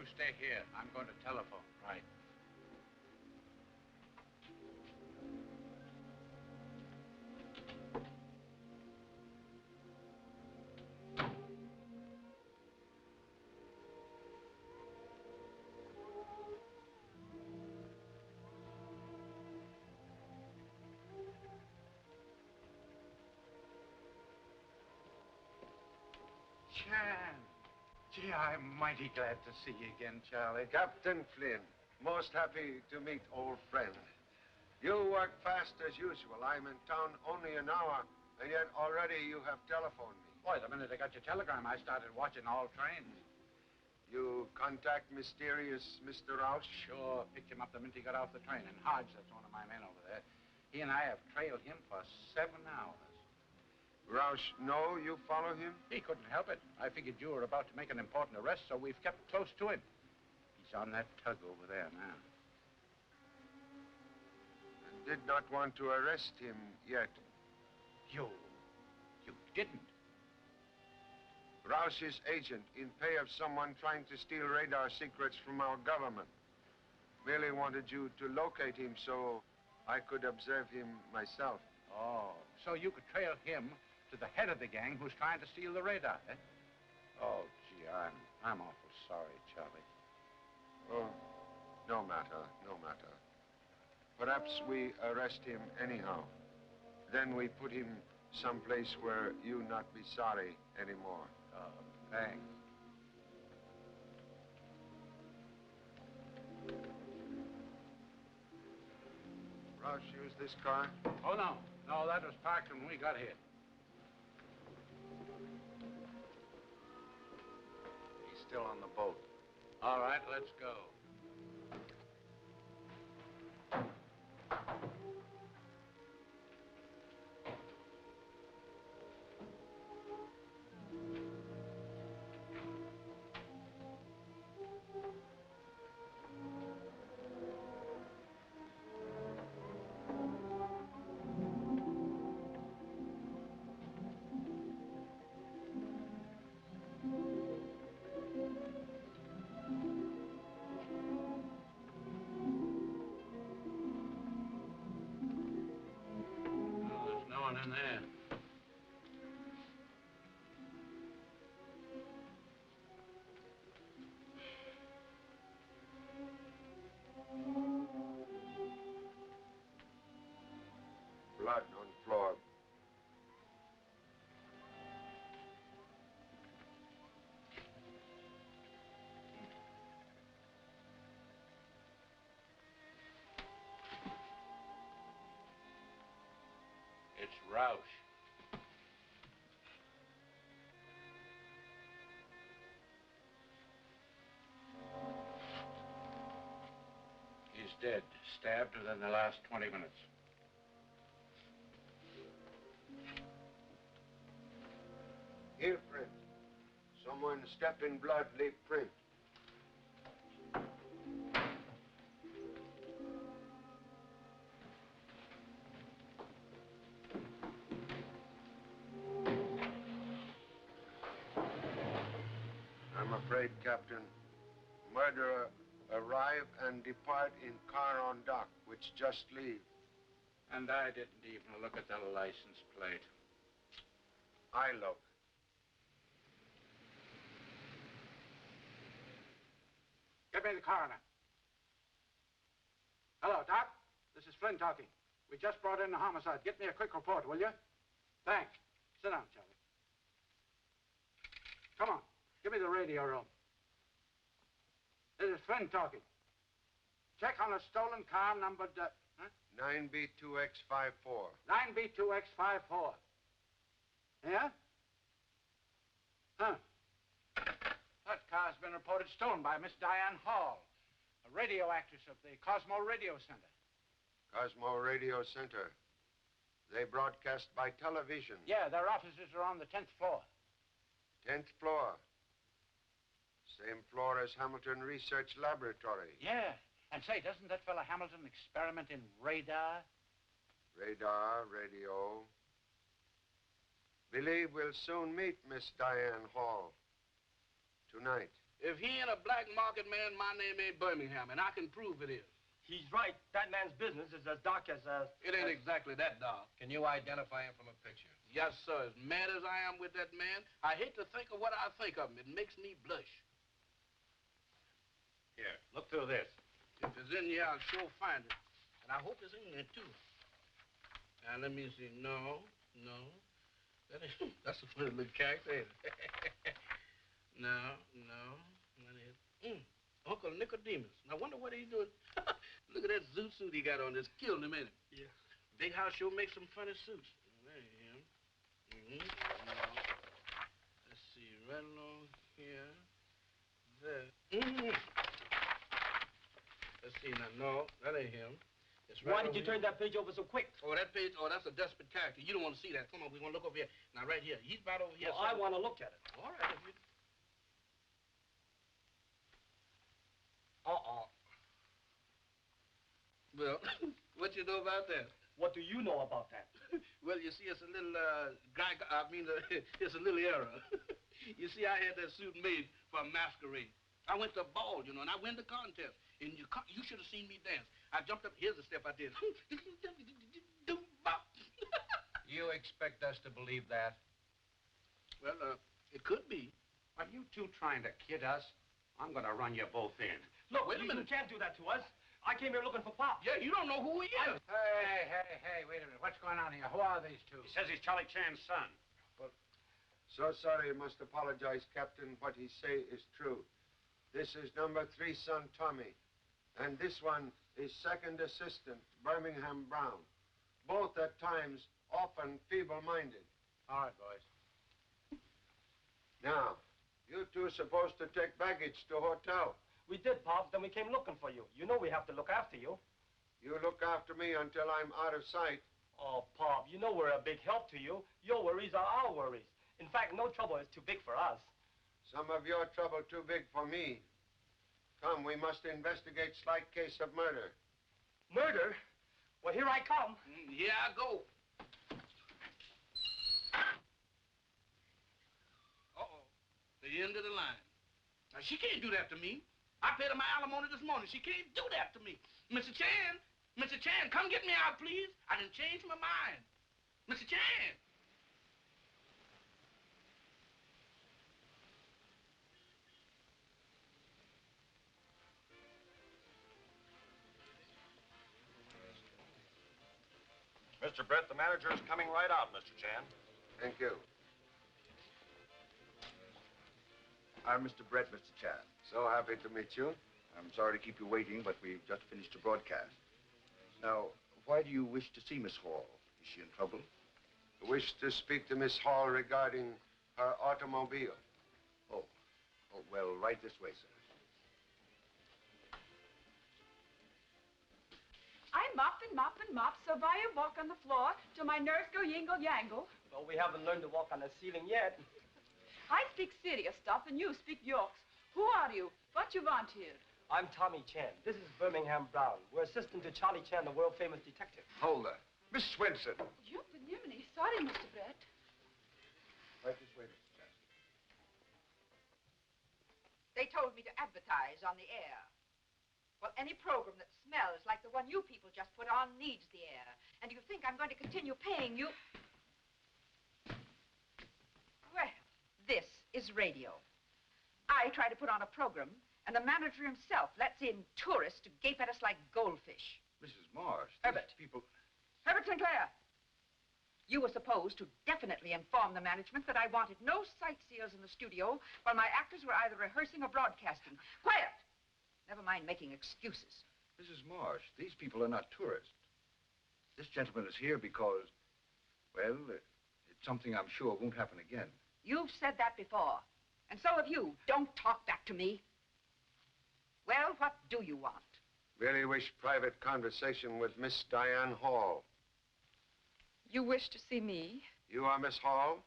You stay here. I'm going to telephone. Right. Chan. Gee, I'm mighty glad to see you again, Charlie. Captain Flynn, most happy to meet old friend. You work fast as usual. I'm in town only an hour, and yet already you have telephoned me. Boy, the minute I got your telegram, I started watching all trains. You contact mysterious Mr. Rouse? Sure. Picked him up the minute he got off the train. And Hodge, that's one of my men over there. He and I have trailed him for 7 hours. Roush, no, you follow him? He couldn't help it. I figured you were about to make an important arrest, so we've kept close to him. He's on that tug over there now. I did not want to arrest him yet. You didn't? Roush's agent, in pay of someone trying to steal radar secrets from our government. Merely wanted you to locate him so I could observe him myself. Oh, so you could trail him to the head of the gang who's trying to steal the radar, eh? Oh, gee, I'm awful sorry, Charlie. Oh, no matter, no matter. Perhaps we arrest him anyhow. Then we put him someplace where you not be sorry anymore. Oh, thanks. Roush, use this car? Oh, no. No, that was parked when we got here. He's still on the boat. All right, let's go. In there. Blood on floor. It's Roush. He's dead. Stabbed within the last 20 minutes. Here, print. Someone stepped in blood, leave print. I'm afraid, Captain, murderer arrive and depart in car on dock, which just leave. And I didn't even look at the license plate. I look. Get me the coroner. Hello, Doc. This is Flynn talking. We just brought in a homicide. Get me a quick report, will you? Thanks. Sit down, Charlie. Come on. Give me the radio room. This is Flynn talking. Check on a stolen car numbered, 9B2X54. 9B2X54. Yeah? Huh. That car's been reported stolen by Miss Diane Hall, a radio actress of the Cosmo Radio Center. Cosmo Radio Center. They broadcast by television. Yeah, their offices are on the 10th floor. 10th floor. Same floor as Hamilton Research Laboratory. Yeah. And say, doesn't that fella Hamilton experiment in radar? Radar, radio. Believe we'll soon meet Miss Diane Hall. Tonight. If he ain't a black market man, my name ain't Birmingham, and I can prove it is. He's right. That man's business is as dark as It ain't exactly that dark. Can you identify him from a picture? Yes, sir. As mad as I am with that man, I hate to think of what I think of him. It makes me blush. Here, look through this. If it's in here, I'll sure find it. And I hope it's in there, too. Now, let me see. No. That's a funny little character, ain't it? No. That is. Uncle Nicodemus. I wonder what he's doing. Look at that zoot suit he got on. It's killing him, ain't it? Yeah. Big house sure makes some funny suits. There you am. Let's see, right along here. There. Let's see now. No, that ain't him. It's right. Why did you turn that page over so quick? Oh, that page. Oh, that's a desperate character. You don't want to see that. Come on, we want to look over here. Now, right here. He's about over here. Well, I want to look at it. All right. If you... Well, what you know about that? What do you know about that? Well, you see, it's a little, it's a little error. You see, I had that suit made for a masquerade. I went to a ball, you know, and I win the contest. And you should have seen me dance. I jumped up. Here's the step I did. You expect us to believe that? Well, it could be. Are you two trying to kid us? I'm going to run you both in. Look, wait a minute. You can't do that to us. I came here looking for Pop. Yeah, you don't know who he is. Hey, wait a minute. What's going on here? Who are these two? He says he's Charlie Chan's son. So sorry, must apologize, Captain. What he say is true. This is number 3 son, Tommy. And this one is second assistant, Birmingham Brown. Both at times often feeble-minded. All right, boys. Now, you two are supposed to take baggage to hotel. We did, Pop. Then we came looking for you. You know we have to look after you. You look after me until I'm out of sight. Oh, Pop, you know we're a big help to you. Your worries are our worries. In fact, no trouble is too big for us. Some of your trouble too big for me. Come, we must investigate slight case of murder. Murder? Well, here I come. Here I go. Uh-oh. The end of the line. Now, she can't do that to me. I paid her my alimony this morning. She can't do that to me. Mr. Chan, come get me out, please. I done changed my mind. Mr. Chan. Mr. Brett, the manager is coming right out, Mr. Chan. Thank you. I'm Mr. Brett, Mr. Chan. So happy to meet you. I'm sorry to keep you waiting, but we've just finished a broadcast. Now, why do you wish to see Miss Hall? Is she in trouble? I wish to speak to Miss Hall regarding her automobile. Oh, well, right this way, sir. I mop and mop and mop, so I walk on the floor till my nerves go yingle-yangle. Well, we haven't learned to walk on the ceiling yet. I speak serious stuff, and you speak Yorks. Who are you? What you want here? I'm Tommy Chan. This is Birmingham Brown. We're assistant to Charlie Chan, the world-famous detective. Hold her. Miss Swenson. You Jiminy. Sorry, Mr. Brett. Right this way, Mr. Chan. They told me to advertise on the air. Well, any program that smells like the one you people just put on needs the air. And you think I'm going to continue paying you? Well, this is radio. I try to put on a program, and the manager himself lets in tourists to gape at us like goldfish. Mrs. Marsh. Herbert. People... Herbert Sinclair. You were supposed to definitely inform the management that I wanted no sightseers in the studio while my actors were either rehearsing or broadcasting. Quiet! Never mind making excuses. Mrs. Marsh, these people are not tourists. This gentleman is here because, well, it's something I'm sure won't happen again. You've said that before. And so have you. Don't talk back to me. Well, what do you want? Really wish private conversation with Miss Diane Hall. You wish to see me? You are Miss Hall?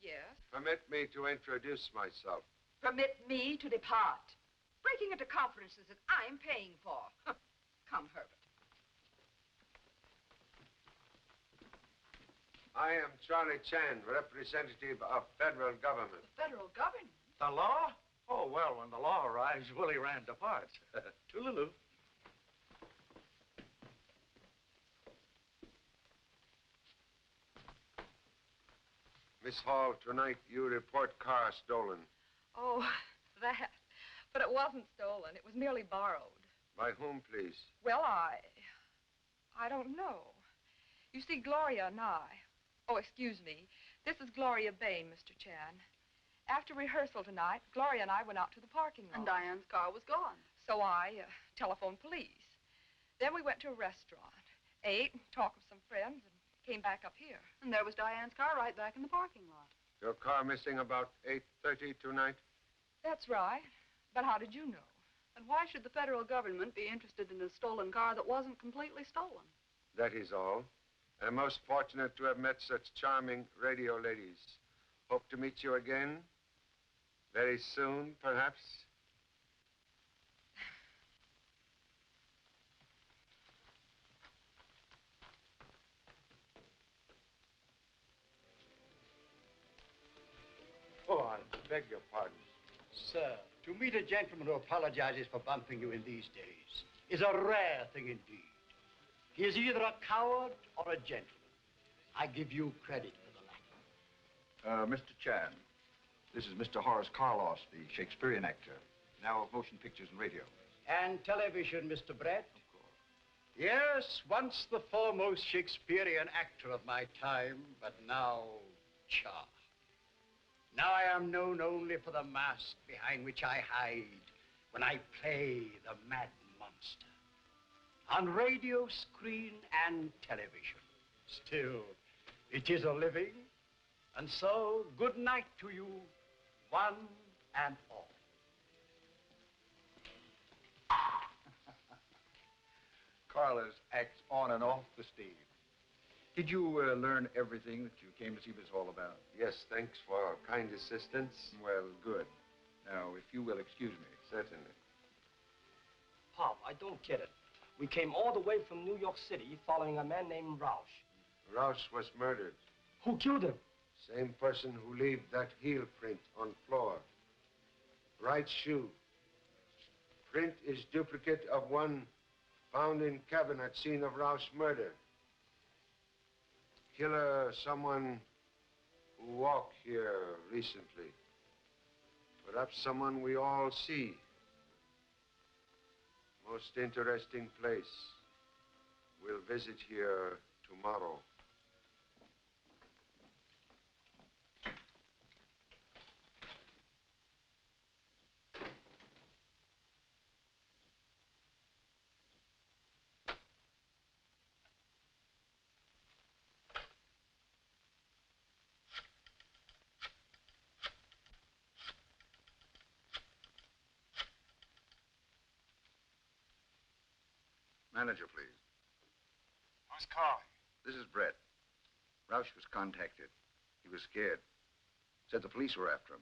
Yes? Permit me to introduce myself. Permit me to depart. Breaking into conferences that I'm paying for. Come, Herbert. I am Charlie Chan, representative of federal government. The federal government? The law? Oh, well, when the law arrives, Willie ran to parts. Toodaloo. Miss Hall, tonight you report car stolen. Oh, that. But it wasn't stolen. It was merely borrowed. By whom, please? Well, I don't know. You see, Gloria and I... Oh, excuse me. This is Gloria Bain, Mr. Chan. After rehearsal tonight, Gloria and I went out to the parking lot. And Diane's car was gone. So I telephoned police. Then we went to a restaurant, ate, and talked with some friends, and came back up here. And there was Diane's car right back in the parking lot. Your car missing about 8:30 tonight? That's right. But how did you know? And why should the federal government be interested in a stolen car that wasn't completely stolen? That is all. I'm most fortunate to have met such charming radio ladies. Hope to meet you again. Very soon, perhaps. Oh, I beg your pardon. Sir, to meet a gentleman who apologizes for bumping you in these days is a rare thing indeed. He is either a coward or a gentleman. I give you credit for the latter. Mr. Chan, this is Mr. Horace Carlos, the Shakespearean actor, now of motion pictures and radio. And television, Mr. Brett? Of course. Yes, once the foremost Shakespearean actor of my time, but now, cha. Now I am known only for the mask behind which I hide when I play the mad monster. On radio, screen, and television. Still, it is a living. And so, good night to you, one and all. Carlos acts on and off the stage. Did you learn everything that you came to see this all about? Yes, thanks for kind assistance. Well, good. Now, if you will excuse me. Certainly. Pop, I don't get it. We came all the way from New York City following a man named Roush. Rouse was murdered. Who killed him? Same person who left that heel print on floor. Right shoe. Print is duplicate of one found in cabin at scene of Roush murder. Killer, someone who walked here recently. Perhaps someone we all see. Most interesting place. We'll visit here tomorrow. Manager, please. Who's calling? This is Brett. Roush was contacted. He was scared. Said the police were after him.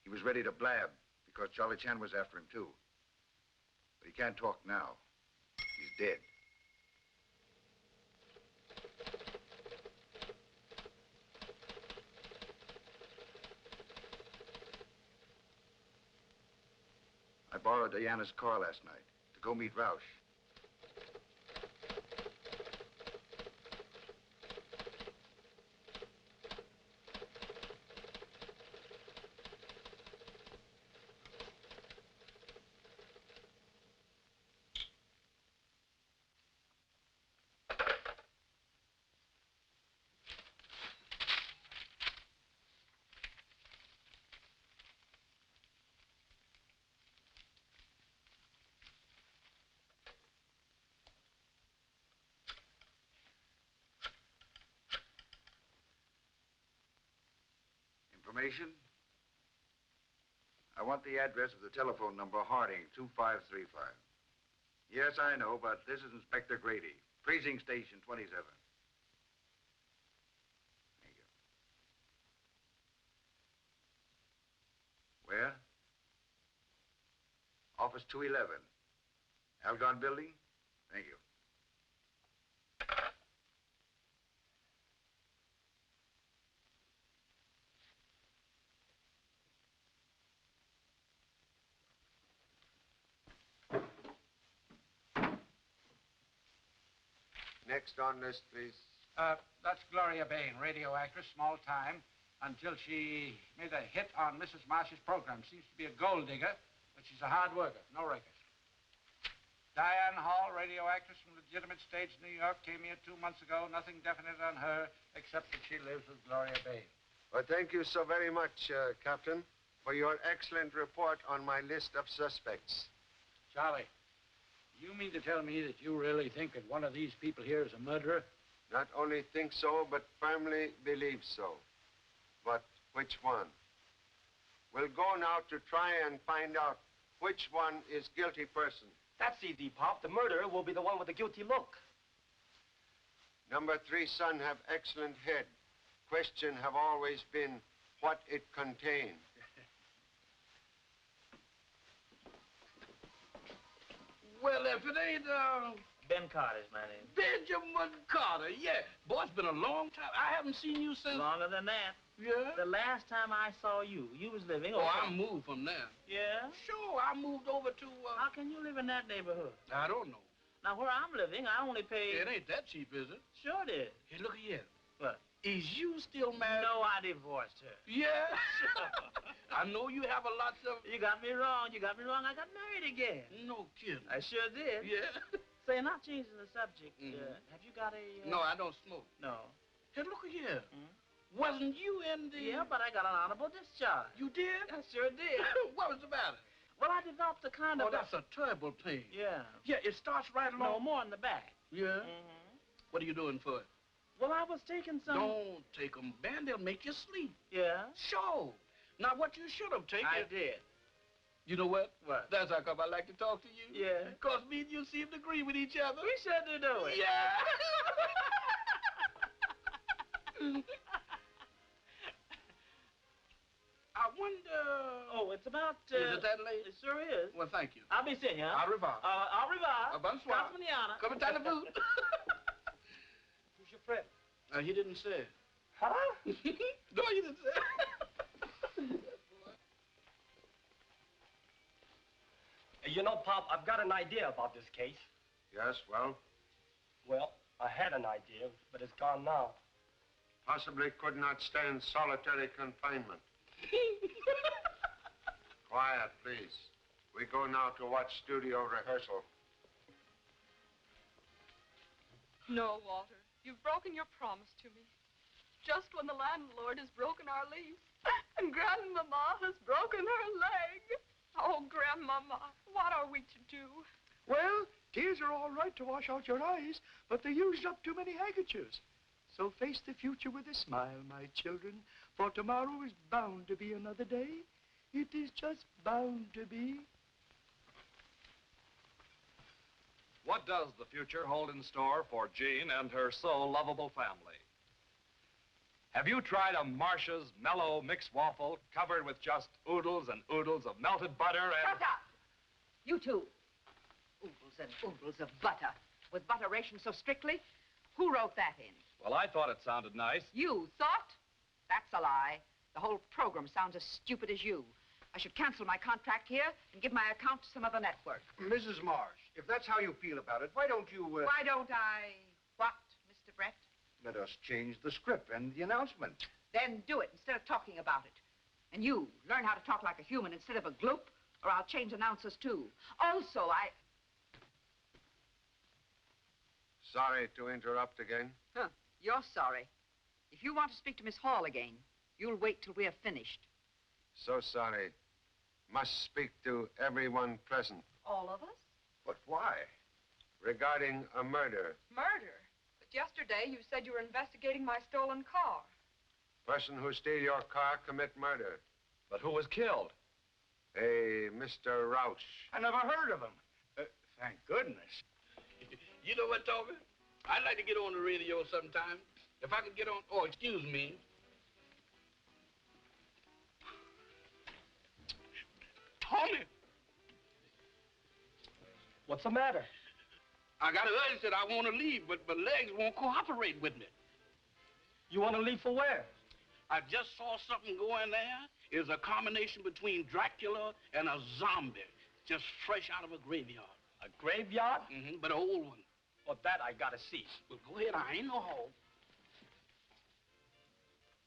He was ready to blab because Charlie Chan was after him, too. But he can't talk now. He's dead. I borrowed Diana's car last night to go meet Roush. Information? I want the address of the telephone number, Harding, 2535. Yes, I know, but this is Inspector Grady, Precinct Station 27. Thank you. Where? Office 211. Algon Building? Thank you. Next on list, please. That's Gloria Bain, radio actress, small time, until she made a hit on Mrs. Marsh's program. Seems to be a gold digger, but she's a hard worker, no record. Diane Hall, radio actress from legitimate stage, New York, came here 2 months ago. Nothing definite on her, except that she lives with Gloria Bain. Well, thank you so very much, Captain, for your excellent report on my list of suspects. Charlie, you mean to tell me that you really think that one of these people here is a murderer? Not only think so, but firmly believe so. But which one? We'll go now to try and find out which one is guilty person. That's easy, Pop. The murderer will be the one with the guilty look. Number 3 son have excellent head. Question have always been what it contained. Well, if it ain't, Ben Carter's my name. Benjamin Carter, yeah. Boy, it's been a long time. I haven't seen you since... Longer than that. Yeah? The last time I saw you, you was living Oh, over... I moved from there. Yeah? Sure, I moved over to, How can you live in that neighborhood? I don't know. Now, where I'm living, I only pay... It ain't that cheap, is it? Sure it is. Hey, look here. What? Is you still married? No, I divorced her. Yeah? I know you have a lot of... You got me wrong. You got me wrong. I got married again. No kidding. I sure did. Yeah? Say, not changing the subject. Mhm. Have you got a... No, I don't smoke. No. Hey, look here. Hmm? Wasn't you in the... Yeah, but I got an honorable discharge. You did? I sure did. What was the matter? Well, I developed a kind Oh, of... that's a terrible pain. Yeah. Yeah, it starts right No, along. more in the back. Yeah? Mm-hmm. What are you doing for it? Well, I was taking some... Don't take them, Ben. They'll make you sleep. Yeah? Sure. Now, what you should have taken... I did. You know what? What? That's how come I like to talk to you. Yeah. Because me and you seem to agree with each other. We sure do know it. Yeah. I wonder... Oh, it's about... Is it that late? It sure is. Well, thank you. I'll be seeing you. Au revoir. Au revoir. Bonsoir. Casa mañana. Come and tell the food. Who's your friend? He didn't say. Huh? No, you didn't say. You know, Pop, I've got an idea about this case. Yes, well, Well, I had an idea, but it's gone now. possibly could not stand solitary confinement. Quiet, please. We go now to watch studio rehearsal. No, Walter. You've broken your promise to me. Just when the landlord has broken our lease, and Grandmama has broken her leg. Oh, Grandmama, what are we to do? Well, tears are all right to wash out your eyes, but they used up too many handkerchiefs. So face the future with a smile, my children, for tomorrow is bound to be another day. It is just bound to be. What does the future hold in store for Jean and her so lovable family? Have you tried a Marcia's mellow mixed waffle covered with just oodles and oodles of melted butter and... Shut up! You two. Oodles and oodles of butter. Was butter rationed so strictly? Who wrote that in? Well, I thought it sounded nice. You thought? That's a lie. The whole program sounds as stupid as you. I should cancel my contract here and give my account to some other network. Mrs. Marsh, if that's how you feel about it, why don't you, Why don't I... What, Mr. Brett? let us change the script and the announcement? Then do it instead of talking about it. And you, learn how to talk like a human instead of a gloop, or I'll change announcers too. Also, Sorry to interrupt again. Huh, you're sorry. If you want to speak to Miss Hall again, you'll wait till we're finished. So sorry. Must speak to everyone present All of us? But why? regarding a murder. Murder? But yesterday you said you were investigating my stolen car. Person who steal your car commit murder. But who was killed? A Mr. Roush. I never heard of him. Thank goodness. You know what, Toby? I'd like to get on the radio sometime. If I could get on... Oh, excuse me. Tommy! What's the matter? I got an urge that I want to leave, but my legs won't cooperate with me. You want to leave for where? I just saw something going there. It's a combination between Dracula and a zombie, just fresh out of a graveyard. A graveyard? But an old one. Well, that I gotta see. Well, go ahead. I ain't no hog.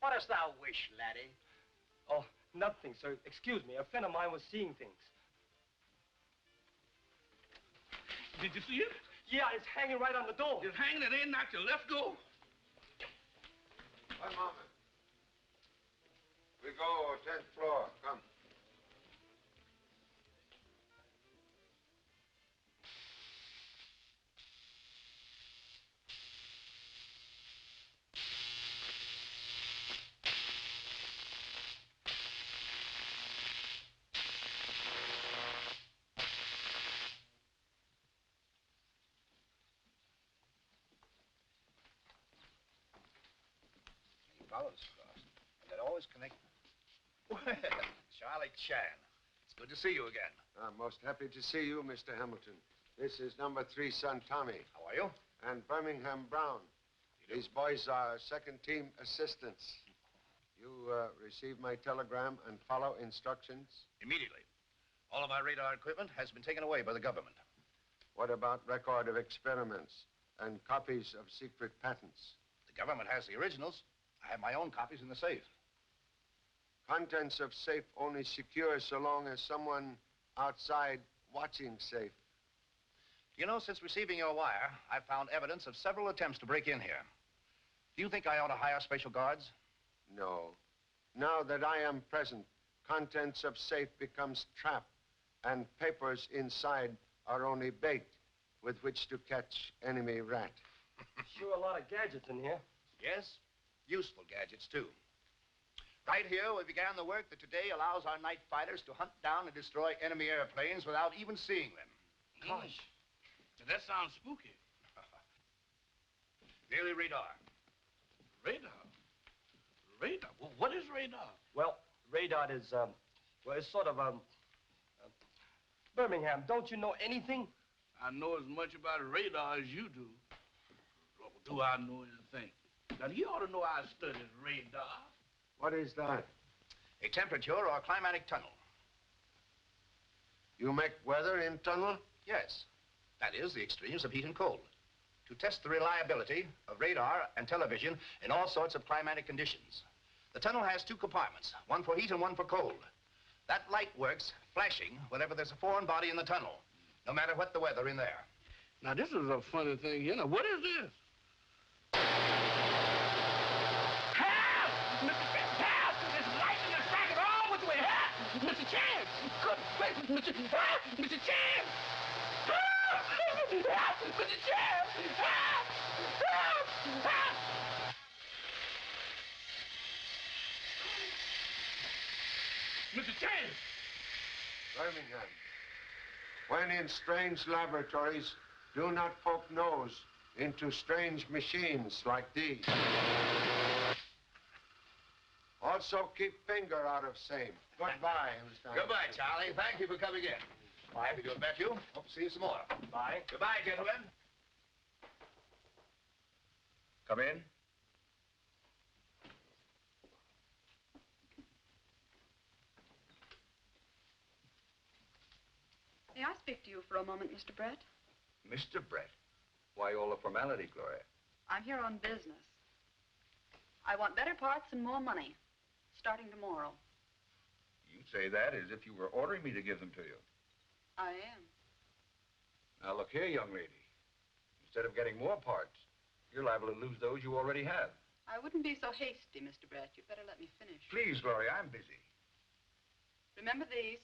What dost thou wish, laddie? Oh, nothing, sir. Excuse me. A friend of mine was seeing things. Did you see it? Yeah, it's hanging right on the door. It's hanging. It ain't knocked your left door. One moment. We go 10th floor. Come. Follows us, and they're always connected. Well, Charlie Chan. It's good to see you again. I'm most happy to see you, Mr. Hamilton. This is number 3 son, Tommy. How are you? And Birmingham Brown. These boys are second-team assistants. You received my telegram and follow instructions? Immediately. All of our radar equipment has been taken away by the government. What about record of experiments and copies of secret patents? The government has the originals. I have my own copies in the safe. Contents of safe only secure so long as someone outside watching safe. You know, since receiving your wire, I've found evidence of several attempts to break in here. Do you think I ought to hire special guards? No. Now that I am present, contents of safe becomes trap, and papers inside are only bait with which to catch enemy rat. Sure a lot of gadgets in here. Yes, useful gadgets, too. Right here, we began the work that today allows our night fighters to hunt down and destroy enemy airplanes without even seeing them. Gosh. That sounds spooky. Daily radar. Radar? Radar? Well, what is radar? Well, radar is, well, it's sort of, Birmingham, don't you know anything? I know as much about radar as you do. Well, do I know anything? Now, you ought to know I studied radar. What is that? A temperature or climatic tunnel. You make weather in tunnel? Yes. That is, the extremes of heat and cold. To test the reliability of radar and television in all sorts of climatic conditions. The tunnel has 2 compartments, one for heat and one for cold. That light works flashing whenever there's a foreign body in the tunnel, no matter what the weather in there. Now, this is a funny thing here. Now, what is this? Help! Mr. Help! There's lightning and striking all which way. Help! Mr. Chance! Good gracious, Mr. Help! Mr. Chance! Help! Help! Mr. Chance! Help! Help! Help! Mr. Chance! Birmingham. When in strange laboratories, do not poke nose into strange machines like these. Also keep finger out of same. Goodbye, Mr. Goodbye, Charlie. Thank you for coming in. Happy to have met you. Hope to see you some more. Bye. Goodbye, gentlemen. Come in. May I speak to you for a moment, Mr. Brett? Mr. Brett. Why all the formality, Gloria? I'm here on business. I want better parts and more money, starting tomorrow. You say that as if you were ordering me to give them to you. I am. Now, look here, young lady. Instead of getting more parts, you're liable to lose those you already have. I wouldn't be so hasty, Mr. Brett. You'd better let me finish. Please, Gloria, I'm busy. Remember these?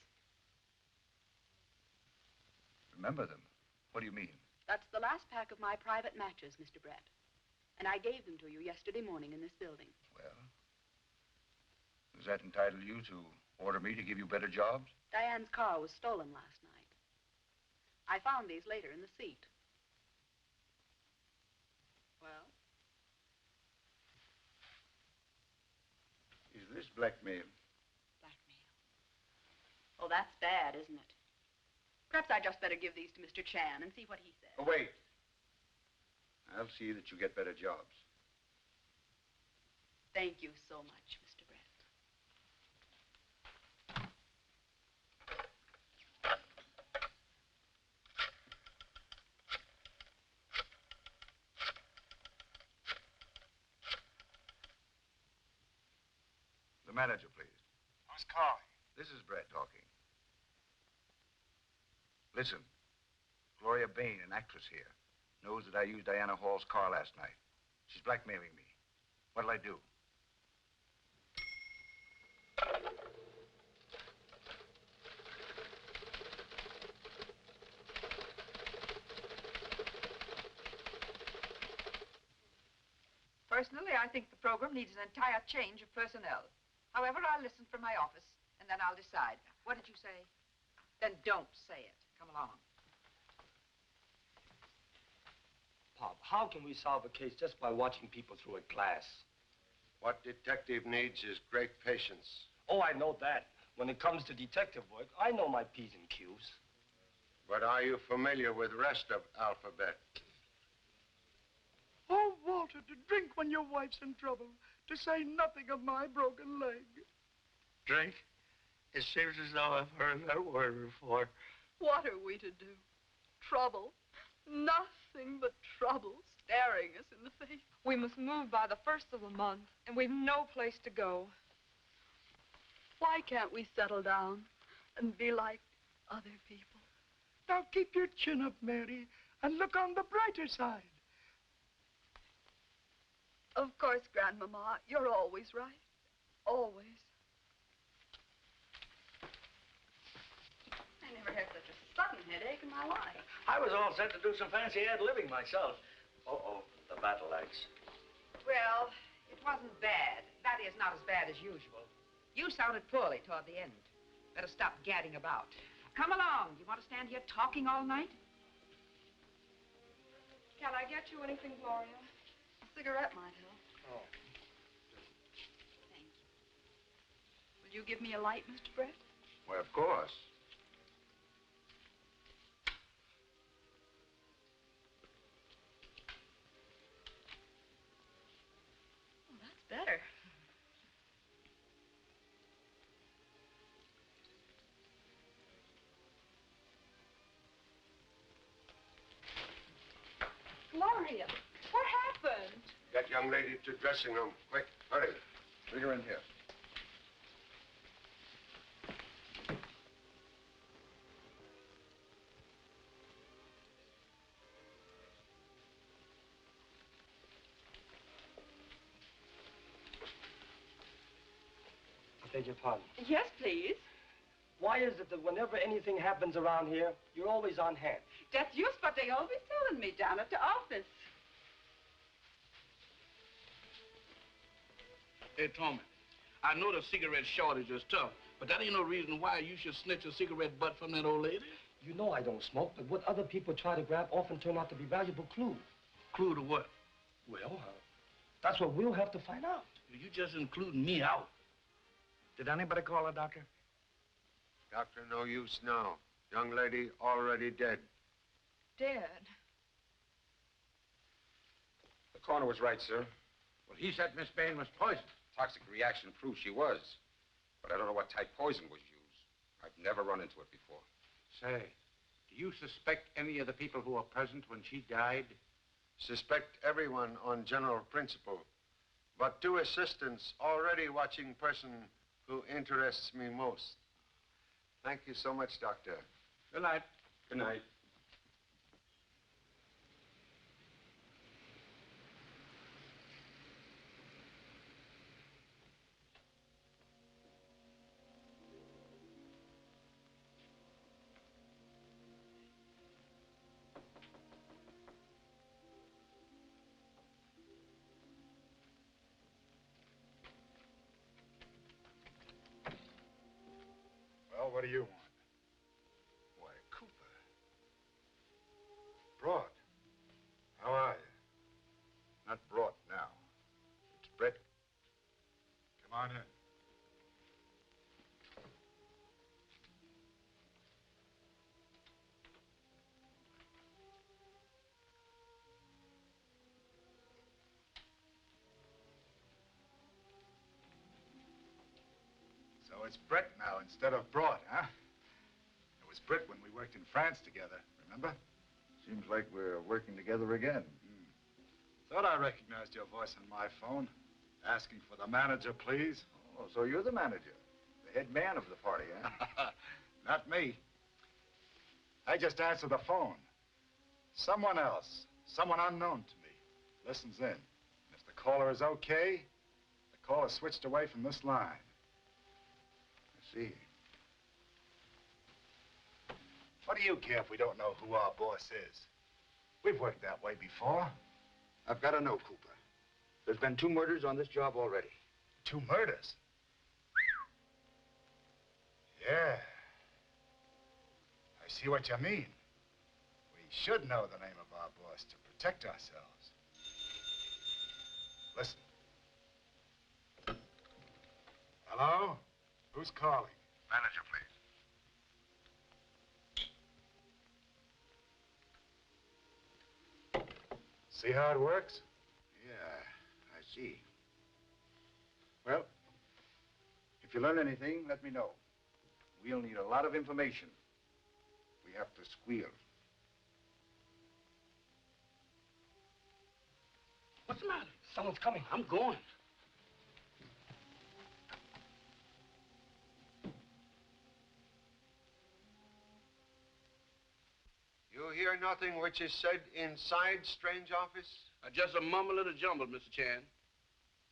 Remember them? What do you mean? That's the last pack of my private matches, Mr. Brett. And I gave them to you yesterday morning in this building. Well, does that entitle you to order me to give you better jobs? Diane's car was stolen last night. I found these later in the seat. Well? Is this blackmail? Blackmail. Oh, that's bad, isn't it? Perhaps I just better give these to Mr. Chan and see what he says. Oh, wait. I'll see that you get better jobs. Thank you so much, Mr. Brett. The manager, please. Who's calling? This is Brett talking. Listen, Gloria Bain, an actress here, knows that I used Diana Hall's car last night. She's blackmailing me. What'll I do? Personally, I think the program needs an entire change of personnel. However, I'll listen from my office, and then I'll decide. What did you say? Then don't say it. Come along. Pop, how can we solve a case just by watching people through a glass? What detective needs is great patience. Oh, I know that. When it comes to detective work, I know my P's and Q's. But are you familiar with the rest of alphabet? Oh, Walter, to drink when your wife's in trouble, to say nothing of my broken leg. Drink? It seems as though I've heard that word before. What are we to do? Trouble. Nothing but trouble staring us in the face. We must move by the 1st of the month, and we've no place to go. Why can't we settle down and be like other people? Now keep your chin up, Mary, and look on the brighter side. Of course, Grandmama, you're always right. Always. I never had such a sudden headache in my life. I was all set to do some fancy ad-libbing myself. Uh-oh, the battle axe. Well, it wasn't bad. That is, not as bad as usual. You sounded poorly toward the end. Better stop gadding about. Come along. You want to stand here talking all night? Can I get you anything, Gloria? A cigarette might help. Oh. Thank you. Will you give me a light, Mr. Brett? Well, of course. Oh, that's better. Gloria, what happened? Get young lady to dressing room. Quick, hurry. Bring her in here. I beg your pardon. Yes, please. Why is it that whenever anything happens around here, you're always on hand? That's just what they always telling me down at the office. Hey, Tommy, I know the cigarette shortage is tough, but that ain't no reason why you should snitch a cigarette butt from that old lady. You know I don't smoke, but what other people try to grab often turn out to be valuable clues. Clue to what? Well, that's what we'll have to find out. You just including me out. Did anybody call a doctor? Doctor, no use now. Young lady already dead. Dead. The coroner was right, sir. Well, he said Miss Bain was poisoned. Toxic reaction proves she was. But I don't know what type poison was used. I've never run into it before. Say, do you suspect any of the people who were present when she died? Suspect everyone on general principle. But two assistants already watching person who interests me most. Thank you so much, Doctor. Good night. Good night. Well, what do you want? Why, Cooper. Broad. How are you? Not Broad now. It's Brett. Come on in. So it's Brett now instead of Broad, huh? It was Brett when we worked in France together, remember? Seems like we're working together again. Thought I recognized your voice on my phone. Asking for the manager, please. Oh, Oh, so you're the manager, the head man of the party, huh? Not me. I just answer the phone. Someone else, someone unknown to me, listens in. If the caller is okay, the call is switched away from this line. I see. What do you care if we don't know who our boss is? We've worked that way before. I've got to know, Cooper. There's been 2 murders on this job already. 2 murders? Yeah. I see what you mean. We should know the name of our boss to protect ourselves. Listen. Hello? Who's calling? Manager, please. See how it works? Yeah, I see. Well, if you learn anything, let me know. We'll need a lot of information. We have to squeal. What's the matter? Someone's coming. I'm going. You hear nothing which is said inside strange office? Just a mumble and a jumble, Mr. Chan.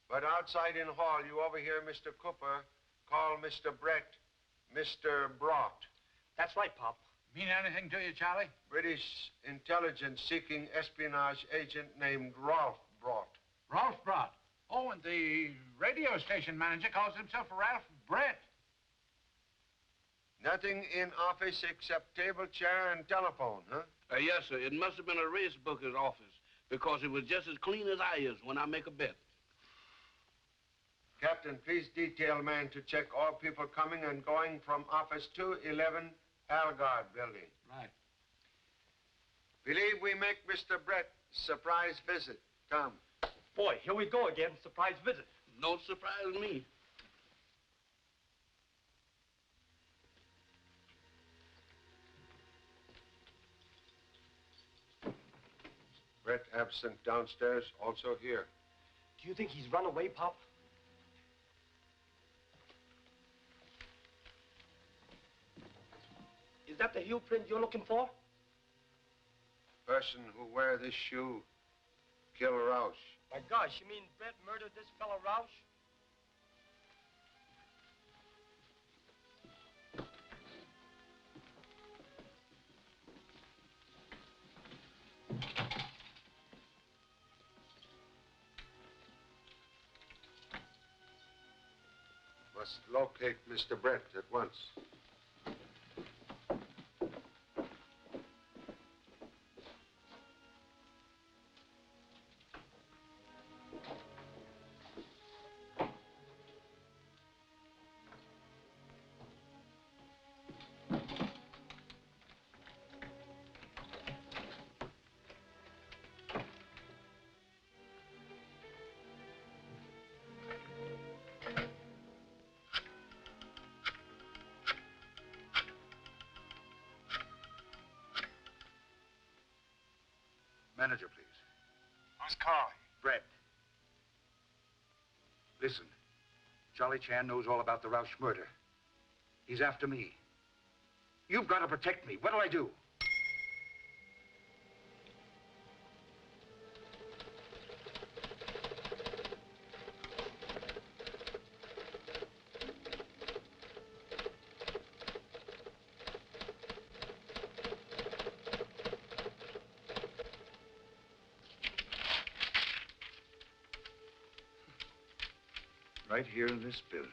But outside in hall, you overhear Mr. Cooper call Mr. Brett Mr. Brought. That's right, Pop. Mean anything to you, Charlie? British intelligence seeking espionage agent named Ralph Brought. Ralph Brott. Oh, and the radio station manager calls himself Ralph Brett. Nothing in office except table, chair, and telephone, huh? Yes, sir. It must have been a race booker's office because it was just as clean as I is when I make a bet. Captain, please detail man to check all people coming and going from office 211 Algard building. Right. Believe we make Mr. Brett surprise visit. Come. Boy, here we go again. Surprise visit. Don't surprise me. Brett absent downstairs, also here. Do you think he's run away, Pop? Is that the heel print you're looking for? Person who wear this shoe, kill Roush. My gosh, you mean Brett murdered this fellow Roush? Must locate Mr. Brett at once. Manager, please. Who's calling? Brett. Listen, Charlie Chan knows all about the Roush murder. He's after me. You've got to protect me. What'll I do? Right here in this building.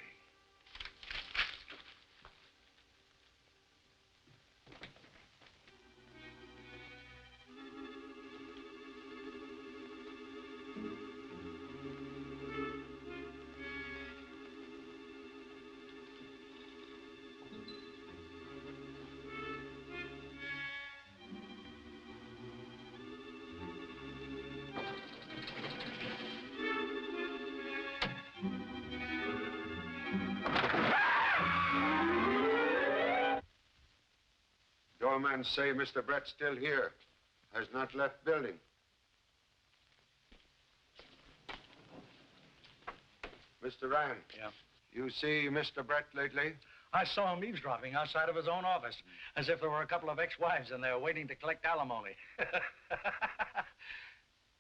Doorman say Mr. Brett's still here. Has not left building. Mr. Ryan. Yeah? You see Mr. Brett lately? I saw him eavesdropping outside of his own office, as if there were a couple of ex-wives in there waiting to collect alimony.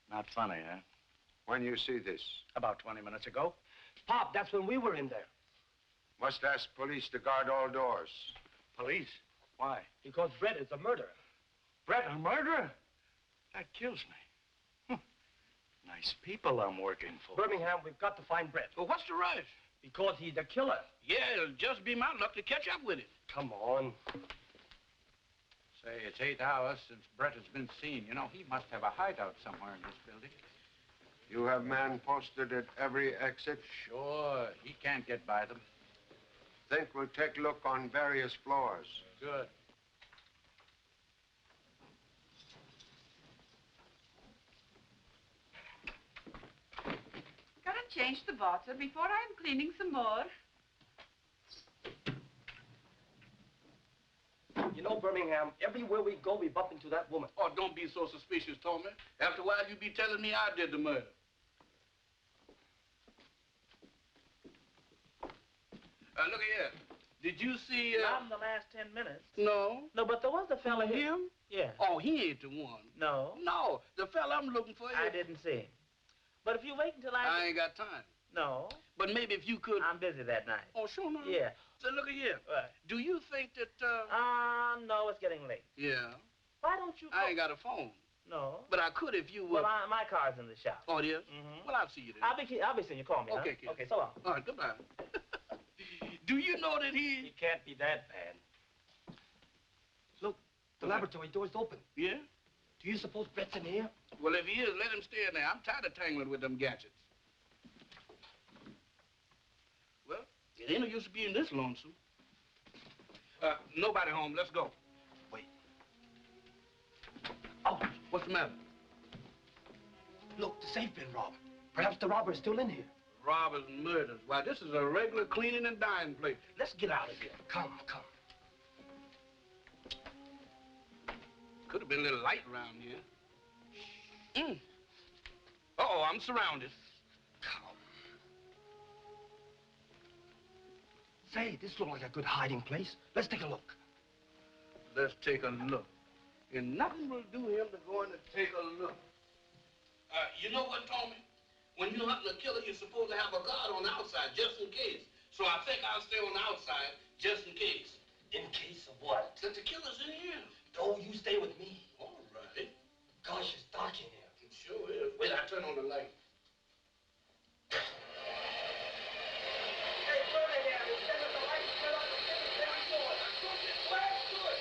Not funny, huh? When you see this? About 20 minutes ago. Pop, that's when we were in there. Must ask police to guard all doors. Police? Why? Because Brett is a murderer. Brett, a murderer? That kills me. Nice people I'm working for. Birmingham, we've got to find Brett. Well, what's the rush? Because he's the killer. Yeah, it'll just be my luck to catch up with him. Come on. Say, it's 8 hours since Brett has been seen. You know, he must have a hideout somewhere in this building. You have men posted at every exit? Sure, he can't get by them. Think we'll take a look on various floors. Good. Gotta change the water before I'm cleaning some more. You know, Birmingham, everywhere we go, we bump into that woman. Oh, don't be so suspicious, Tommy. After a while, you be telling me I did the murder. Look here. Did you see, Not in the last 10 minutes. No. No, but there was the fella here. Him? Yeah. Oh, he ain't the one. No. No, the fella I'm looking for. I didn't see him. But if you wait until I ain't got time. No. But maybe if you could. I'm busy that night. Oh, sure, no. Yeah. So look here. What? Do you think that, no, it's getting late. Yeah. Why don't you I ain't got a phone. No. But I could if you would. Well, my car's in the shop. Oh, it is? Mm-hmm. Well, I'll see you then. I'll be seeing you. Call me, Okay, huh? kid. Okay, so long. All right, goodbye. Do you know that He can't be that bad. Look, the laboratory door's open. Yeah? Do you suppose Brett's in here? Well, if he is, let him stay in there. I'm tired of tangling with them gadgets. Well, it ain't no use being this lonesome. Nobody home. Let's go. Wait. Oh, what's the matter? Look, the safe been robbed. Perhaps the robber's still in here. Robbers and murders. Why, this is a regular cleaning and dyeing place. Let's get out of here. Come, come. Could have been a little light around here. Uh-oh, I'm surrounded. Come. Say, this looks like a good hiding place. Let's take a look. Let's take a look. And nothing will do him to go in and take a look. You know what, Tommy? When you're hunting a killer, you're supposed to have a guard on the outside, just in case. So I think I'll stay on the outside, just in case. In case of what? That the killer's in here. Oh, you stay with me. All right. Gosh, it's dark in here. It sure is. Wait, I turn on the light. Hey, Birmingham, instead of the lights, turn on the very door. Let's do it.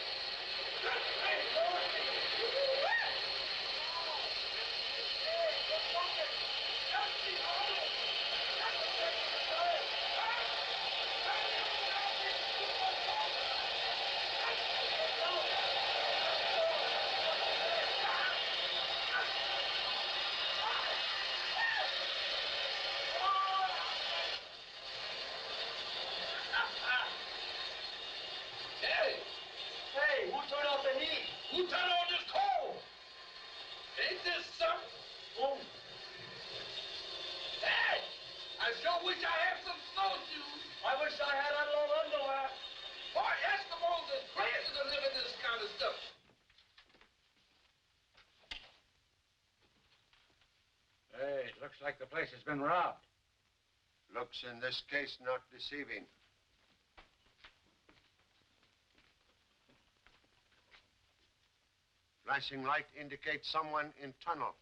Hey, Hey, who turned off the heat? Who turned on this coal? Ain't this something? Oh. Hey! I sure wish I had some snowshoes. I wish I had long underwear. Boy, Eskimos is crazy to live in this kind of stuff. Hey, it looks like the place has been robbed. Looks in this case not deceiving. Flashing light indicates someone in tunnel.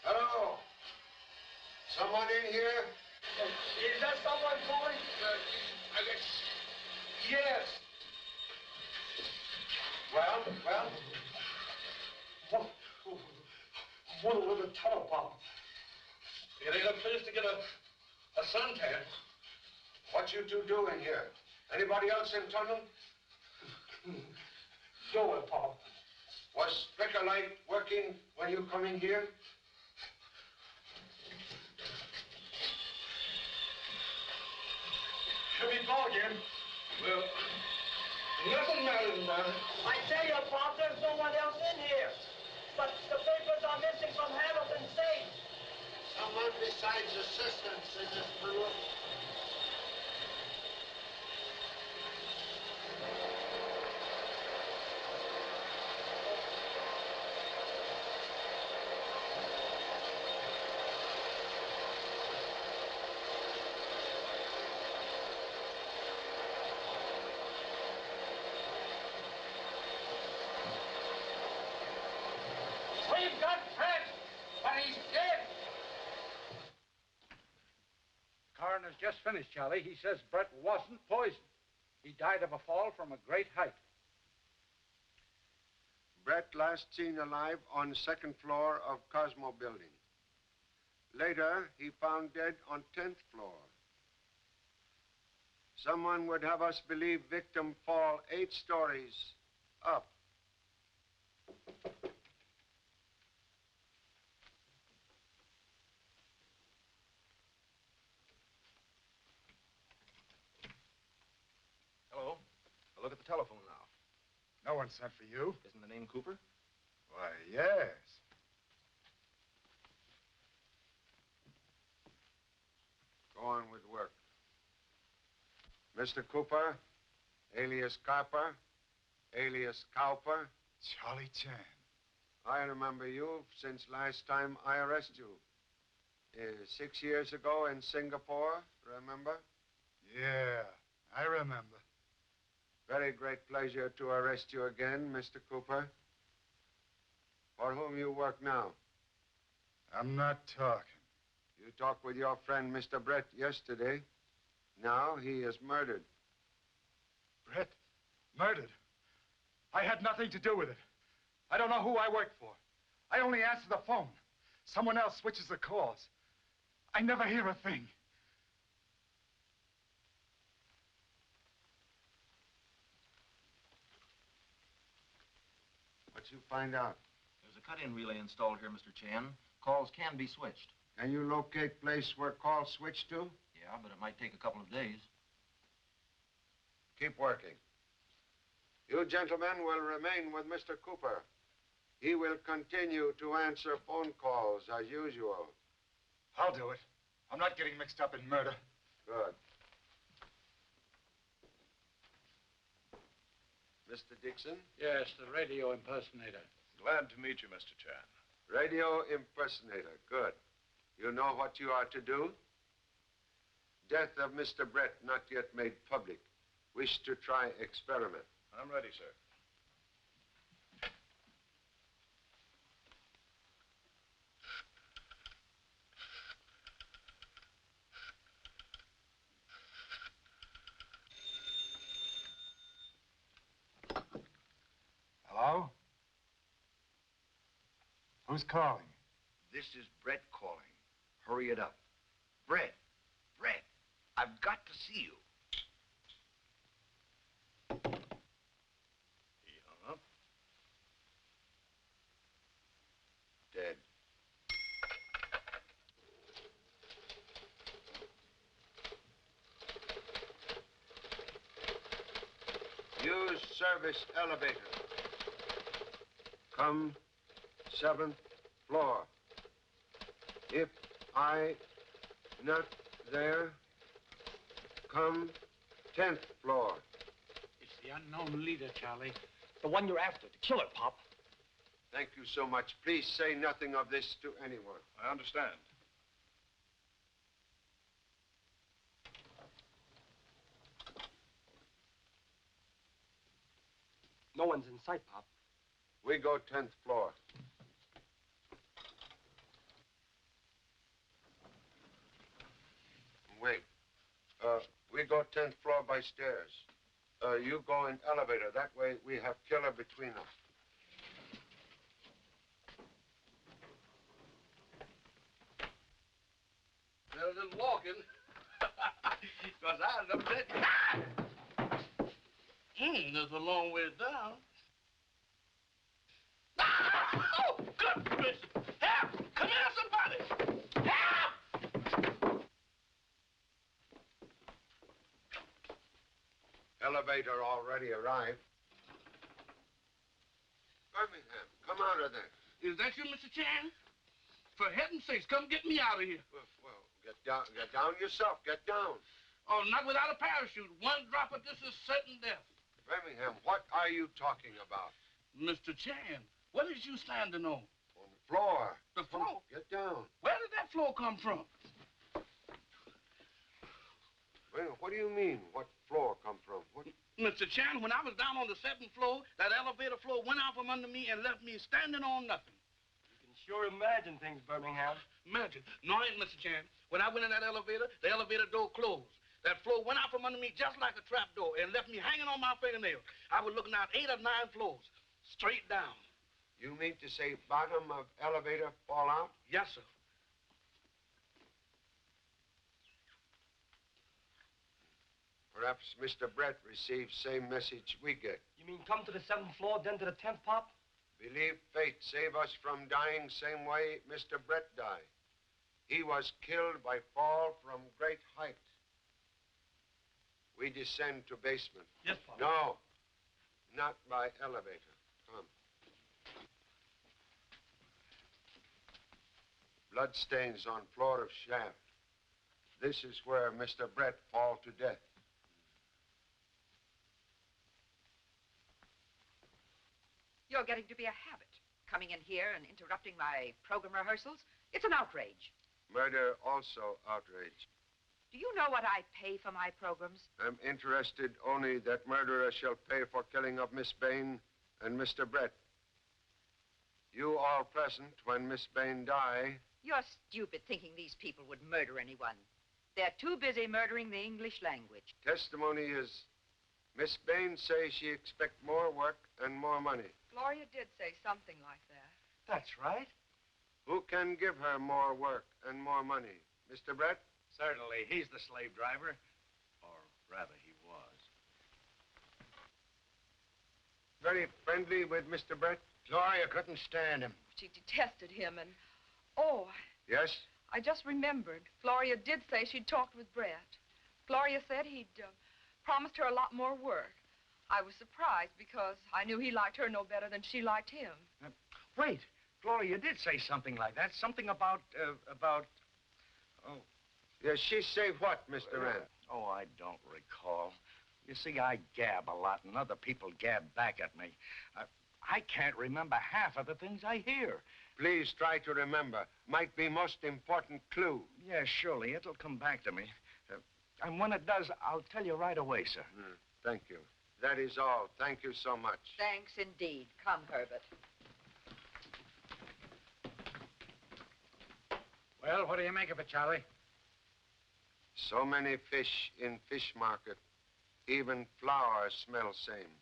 Hello? Someone in here? Is that someone calling? I guess. Yes. Well? What was a tunnel bomb? It ain't a place to get a suntan. What you two doing here? Anybody else in tunnel? Nowhere, Pop. Was flicker light working when you come in here? Heavy ball game. Well, nothing matters about it. I tell you, Pop, there's no one else in here. But the papers are missing from Hamilton's safe. Someone besides assistants in this room. We've got Fred, but he's dead. The coroner's just finished, Charlie. He says Brett wasn't poisoned. He died of a fall from a great height. Brett last seen alive on the second floor of Cosmo building. Later, he found dead on 10th floor. Someone would have us believe victim fall 8 stories up. Hello. I'll look at the telephone now. No one sent for you. Isn't the name Cooper? Why, yes. Go on with work. Mr. Cooper, alias Copper, alias Cowper. Charlie Chan. I remember you since last time I arrested you. 6 years ago in Singapore, remember? Yeah, I remember. Very great pleasure to arrest you again, Mr. Cooper. For whom you work now? I'm not talking. You talked with your friend, Mr. Brett, yesterday. Now he is murdered. Brett? Murdered? I had nothing to do with it. I don't know who I work for. I only answer the phone. Someone else switches the calls. I never hear a thing. What'd you find out? There's a cut-in relay installed here, Mr. Chan. Calls can be switched. Can you locate place where calls switch to? Yeah, but it might take a couple of days. Keep working. You gentlemen will remain with Mr. Cooper. He will continue to answer phone calls as usual. I'll do it. I'm not getting mixed up in murder. Good. Mr. Dixon? Yes, the radio impersonator. Glad to meet you, Mr. Chan. Radio impersonator. Good. You know what you are to do? Death of Mr. Brett not yet made public. Wish to try experiment. I'm ready, sir. Hello? Who's calling? This is Brett calling. Hurry it up. Brett, I've got to see you. He hung up. Dead. Use service elevator. Come 7th floor. If I not there, come 10th floor. It's the unknown leader, Charlie. The one you're after, the killer, Pop. Thank you so much. Please say nothing of this to anyone. I understand. No one's in sight, Pop. We go 10th floor. Wait. We go 10th floor by stairs. You go in elevator. That way we have killer between us. Better than walking. Because I was upset. That's a long way down. Oh, good gracious. Help! Come here, somebody! Help! elevator already arrived. Birmingham, come out of there. Is that you, Mr. Chan? For heaven's sakes, come get me out of here. Well, get down yourself. Get down. Oh, not without a parachute. One drop of this is certain death. Birmingham, what are you talking about? Mr. Chan, what is you standing on? On the floor. The floor? Get down. Where did that floor come from? Well, what do you mean, what floor come from? What? Mr. Chan, when I was down on the 7th floor, that elevator floor went out from under me and left me standing on nothing. You can sure imagine things, Birmingham. Imagine. No, I ain't, Mr. Chan. When I went in that elevator, the elevator door closed. That floor went out from under me just like a trap door and left me hanging on my fingernails. I was looking out 8 or 9 floors, straight down. You mean to say bottom of elevator fall out? Yes, sir. Perhaps Mr. Brett received same message we get. You mean come to the 7th floor, then to the 10th, Pop? Believe fate save us from dying same way Mr. Brett died. He was killed by fall from great height. We descend to basement. Yes, Pop. No, not by elevator. Come. Bloodstains on floor of shaft. This is where Mr. Brett fall to death. You're getting to be a habit, coming in here and interrupting my program rehearsals. It's an outrage. Murder also outrage. Do you know what I pay for my programs? I'm interested only that murderer shall pay for killing of Miss Bain and Mr. Brett. You all present when Miss Bain die. You're stupid thinking these people would murder anyone. They're too busy murdering the English language. Testimony is Miss Bain say she expect more work and more money. Gloria did say something like that. That's right. Who can give her more work and more money? Mr. Brett? Certainly. He's the slave driver. Or rather, he was. Very friendly with Mr. Brett? Gloria couldn't stand him. She detested him and... Oh, Yes? I just remembered. Gloria did say she'd talked with Brett. Gloria said he'd promised her a lot more work. I was surprised because I knew he liked her no better than she liked him. Wait. Gloria did say something like that. Something about... Oh. Yes, she say what, Mr. Rand? Oh, I don't recall. You see, I gab a lot, and other people gab back at me. I can't remember half of the things I hear. Please try to remember. Might be most important clue. Yeah, surely. It'll come back to me. And when it does, I'll tell you right away, sir. Thank you. That is all. Thank you so much. Thanks indeed. Come, Herbert. Well, what do you make of it, Charlie? So many fish in fish market. Even flour smell same.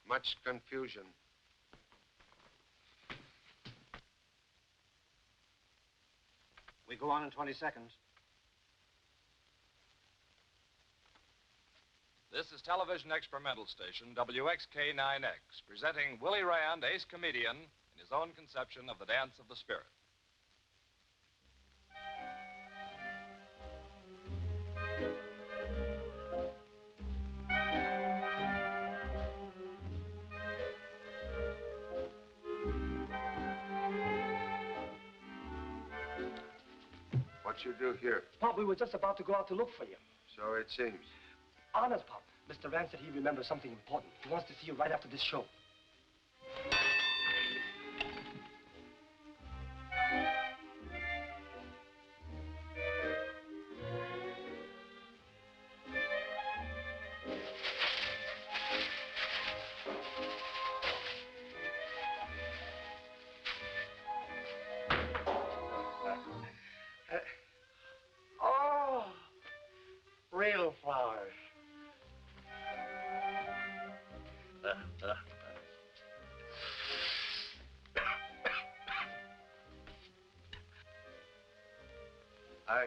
Much confusion. We go on in 20 seconds. This is television experimental station WXK9X, presenting Willie Rand, ace comedian, in his own conception of the dance of the spirit. What you do here? Pop, we were just about to go out to look for you. So it seems. Honest, Pop. Mr. Rand said he remembers something important. He wants to see you right after this show. Oh, real flowers. I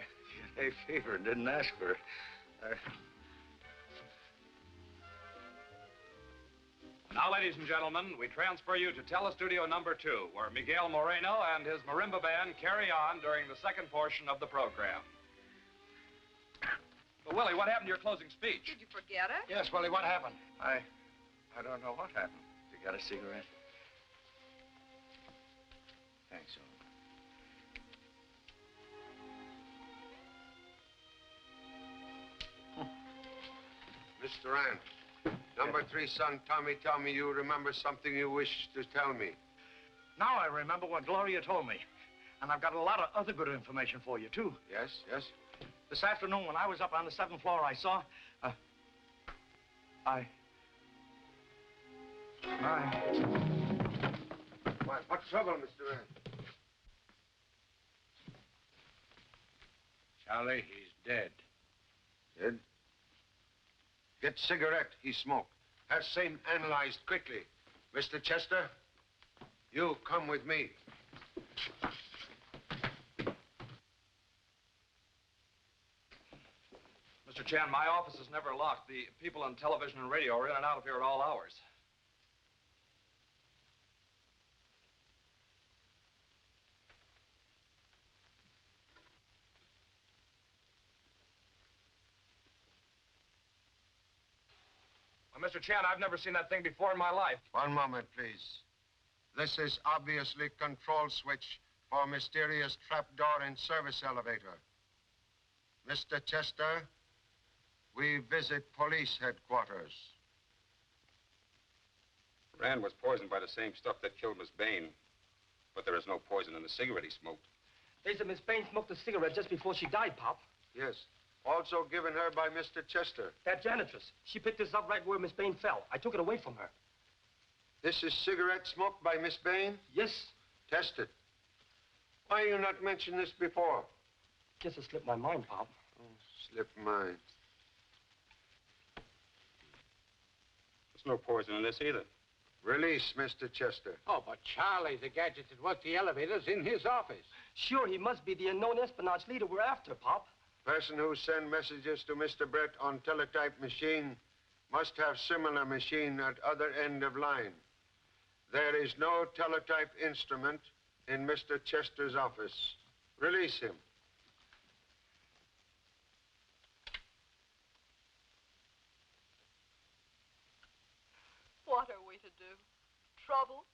had a fever and didn't ask for it. Now, ladies and gentlemen, we transfer you to Telestudio number 2, where Miguel Moreno and his marimba band carry on during the second portion of the program. Willie, what happened to your closing speech? Did you forget it? Yes, Willie, what happened? I don't know what happened. You got a cigarette? Thanks, Owen. Mr. Rand, number 3 son, Tommy, tell me you remember something you wish to tell me. Now I remember what Gloria told me. And I've got a lot of other good information for you, too. Yes, yes? This afternoon, when I was up on the 7th floor, I saw... What's trouble, Mr. Rand? Charlie, he's dead. Dead? Get cigarette he smoked. Have same analyzed quickly. Mr. Chester, you come with me. Mr. Chan, my office is never locked. The people on television and radio are in and out of here at all hours. Well, Mr. Chan, I've never seen that thing before in my life. One moment, please. This is obviously control switch for mysterious trapdoor in service elevator. Mr. Chester, we visit police headquarters. Rand was poisoned by the same stuff that killed Miss Bain. But there is no poison in the cigarette he smoked. They said Miss Bain smoked a cigarette just before she died, Pop. Yes. Also given her by Mr. Chester. That janitress. She picked this up right where Miss Bain fell. I took it away from her. This is cigarette smoked by Miss Bain? Yes. Test it. Why you not mention this before? Guess it slipped my mind, Pop. Oh, slipped mine. There's no poison in this either. Release, Mr. Chester. Oh, but Charlie, the gadget that worked the elevators in his office. Sure, he must be the unknown espionage leader we're after, Pop. Person who send messages to Mr. Brett on teletype machine must have similar machine at other end of line. There is no teletype instrument in Mr. Chester's office. Release him. What are we to do? Trouble?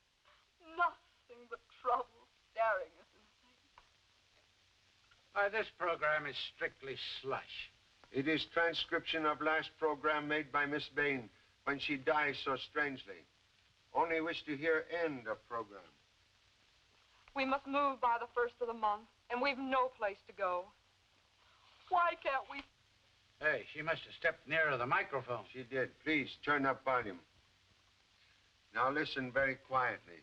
Nothing but trouble staring us in the face. Why, this program is strictly slush. It is transcription of last program made by Miss Bain when she died so strangely. Only wish to hear end of program. We must move by the 1st of the month, and we've no place to go. Why can't we... Hey, she must have stepped nearer the microphone. She did. Please, turn up volume. Now listen very quietly.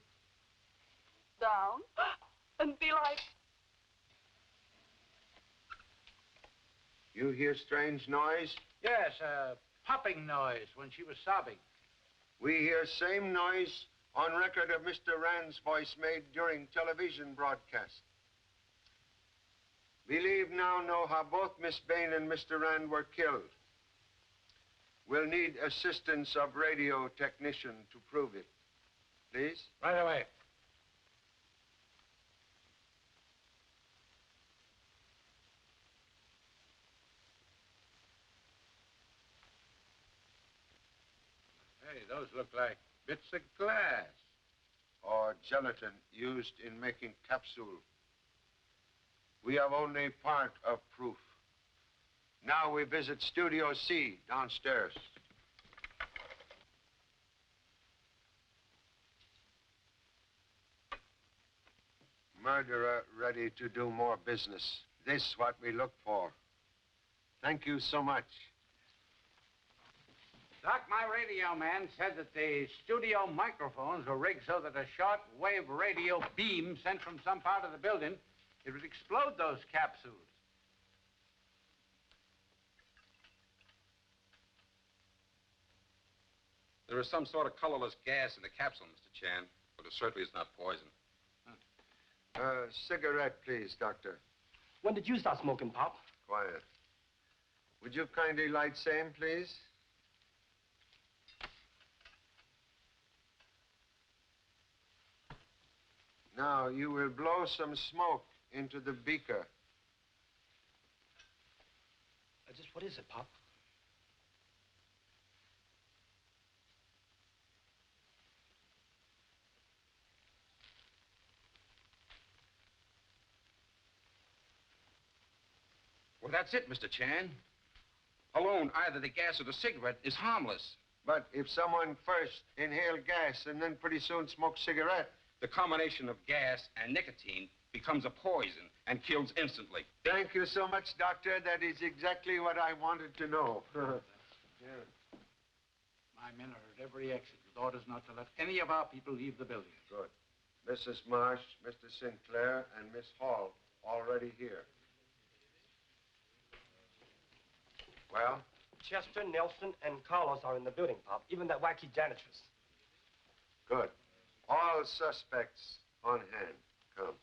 down and be like... You hear strange noise? Yes, a popping noise when she was sobbing. We hear same noise on record of Mr. Rand's voice made during television broadcast. Believe now know how both Miss Bain and Mr. Rand were killed. We'll need assistance of radio technician to prove it. Please? Right away. Hey, those look like bits of glass. Or gelatin used in making capsule. We have only part of proof. Now we visit Studio C downstairs. Murderer ready to do more business. This what we look for. Thank you so much. Doc, my radio man said that the studio microphones were rigged so that a short-wave radio beam sent from some part of the building, it would explode those capsules. There is some sort of colorless gas in the capsule, Mr. Chan, but it certainly is not poison. Cigarette, please, Doctor. When did you start smoking, Pop? Quiet. Would you kindly light same, please? Now, you will blow some smoke into the beaker. What is it, Pop? Well, that's it, Mr. Chan. Alone, either the gas or the cigarette is harmless. But if someone first inhaled gas and then pretty soon smoked cigarette, the combination of gas and nicotine becomes a poison and kills instantly. Thank you so much, Doctor. That is exactly what I wanted to know. Yeah. My men are at every exit with orders not to let any of our people leave the building. Good. Mrs. Marsh, Mr. Sinclair, and Miss Hall already here. Well? Chester, Nelson, and Carlos are in the building, Pop. Even that wacky janitress. Good. All suspects on hand. Come.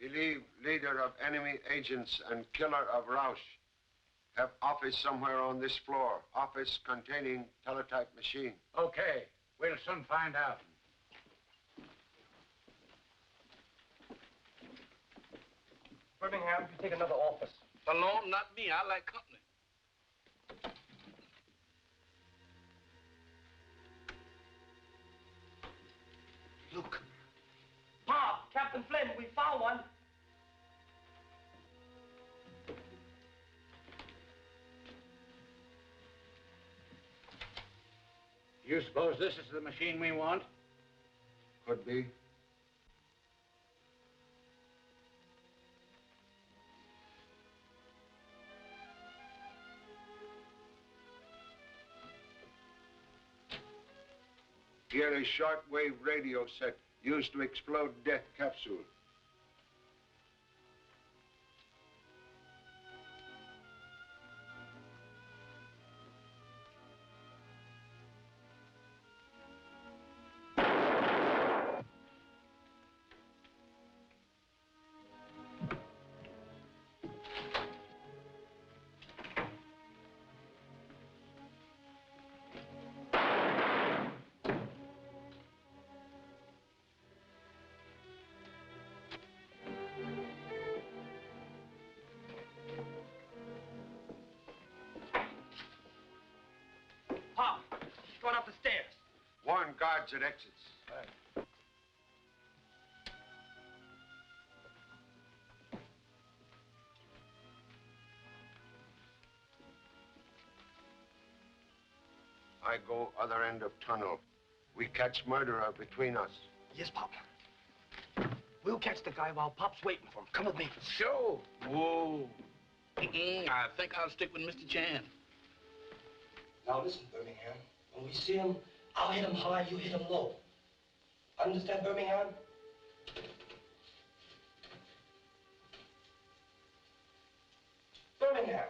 Believe leader of enemy agents and killer of Rausch. Have office somewhere on this floor. Office containing teletype machine. Okay. We'll soon find out. Birmingham, you take another office. Alone, not me. I like company. Look. Pop, Captain Flynn, we found one. You suppose this is the machine we want? Could be. Here is shortwave radio set used to explode death capsule. Pop, she's going up the stairs. Warn guards at exits. Right. I go other end of tunnel. We catch murderer between us. Yes, Pop. We'll catch the guy while Pop's waiting for him. Come with me. Sure. Whoa. I think I'll stick with Mr. Chan. Now listen, Birmingham. When we see him, I'll hit him high, you hit him low. Understand, Birmingham? Birmingham.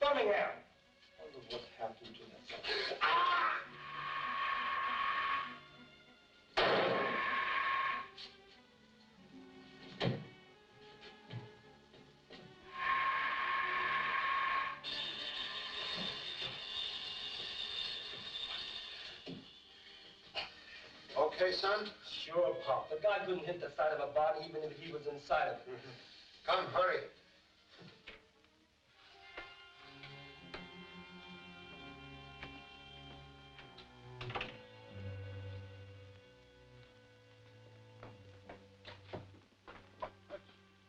Birmingham. I wonder what happened to that son. Ah! Okay, son? Sure, Pop. The guy couldn't hit the side of a body even if he was inside of it. Come, hurry.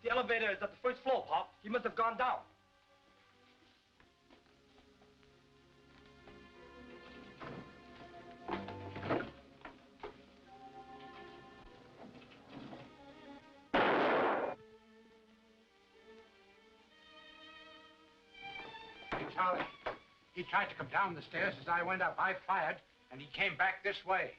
The elevator is at the first floor, Pop. He must have gone down. Hey, Charlie. He tried to come down the stairs as I went up. I fired, and he came back this way.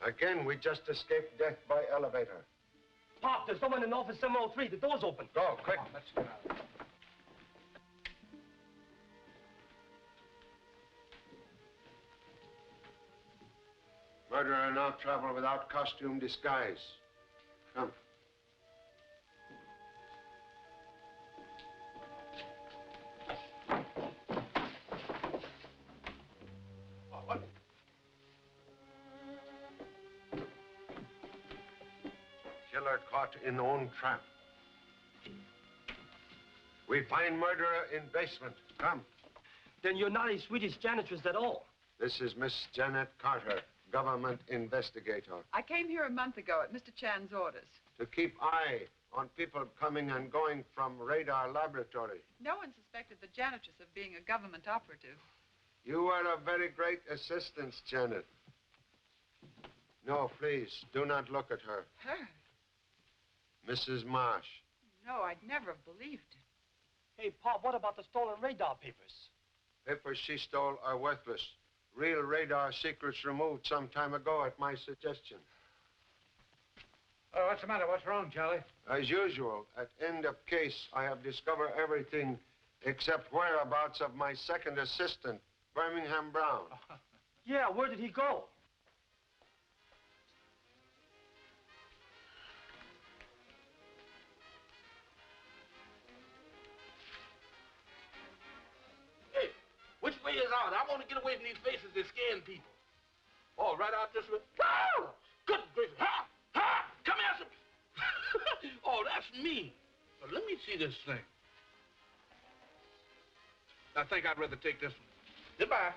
Again, we just escaped death by elevator. Pop, there's someone in office 703. The door's open. Go, quick. Come on, let's get out. Murderer now travel without costume disguise. Come. killer caught in own trap. We find murderer in basement. Come. Then you're not a Swedish janitress at all. This is Miss Janet Carter, government investigator. I came here a month ago at Mr. Chan's orders. To keep eye on people coming and going from radar laboratory. No one suspected the janitress of being a government operative. You are a very great assistance, Janet. No, please, do not look at her. Her? Mrs. Marsh. No, I'd never have believed it. Hey, Pop, what about the stolen radar papers? Papers she stole are worthless. Real radar secrets removed some time ago at my suggestion. Oh, what's the matter? What's wrong, Charlie? As usual, at end of case, I have discovered everything except whereabouts of my second assistant, Birmingham Brown. Yeah, where did he go? Hey, which way is out? I want to get away from these faces that scaring people. Oh, right out this way. Woo! Good grief. Ha! Ha! Come here, some. Oh, that's me. But let me see this thing. I think I'd rather take this one. Goodbye.